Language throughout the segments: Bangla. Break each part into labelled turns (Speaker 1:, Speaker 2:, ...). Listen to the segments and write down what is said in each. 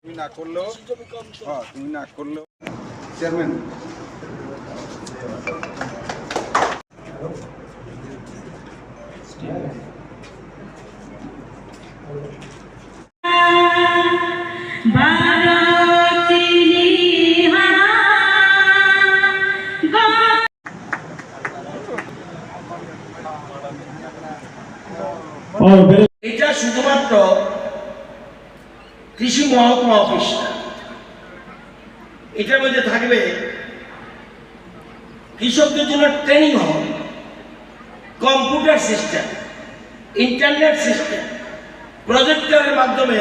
Speaker 1: তুমি না করলেও তুমি না করলেও চেয়ারম্যান
Speaker 2: এটা শুধুমাত্র কৃষি মহকুমা অফিস না, এটার মধ্যে থাকবে কৃষকদের জন্য ট্রেনিং হল, কম্পিউটার সিস্টেম, ইন্টারনেট সিস্টেম, প্রজেক্টরের মাধ্যমে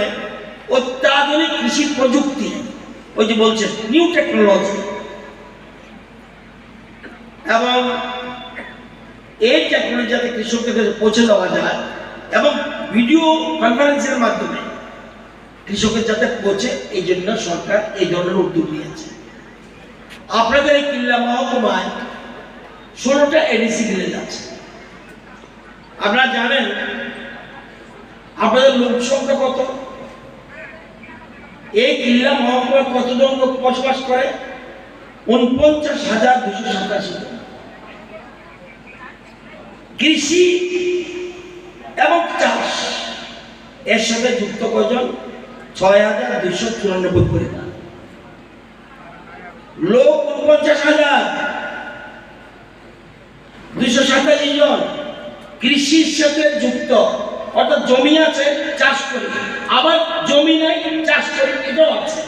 Speaker 2: অত্যাধুনিক কৃষি প্রযুক্তি, ওই যে বলছেন নিউ টেকনোলজি, এবং এই টেকনোলজি যাতে কৃষকদের কাছে পৌঁছে দেওয়া যায় এবং ভিডিও কনফারেন্সের মাধ্যমে কৃষকের যাতে পৌঁছে, এই জন্য সরকার এই ধরনের উদ্যোগ নিয়েছে। আপনাদের এই কিল্লা মহকুমায় 16টা এডিসি ভিলেজ আছে। আপনারা জানেন আপনাদের লোক সংখ্যা কত? এই কিল্লা মহকুমায় কতজন লোক বসবাস করে? 49,287 জন। কৃষি এবং চাষ এর সাথে যুক্ত কজন? 6,294 পরিবার। লোক 49,287 জন কৃষির সাথে যুক্ত, অর্থাৎ জমি আছে চাষ করি, আবার জমি নাই চাষ করি, এটাও আছে।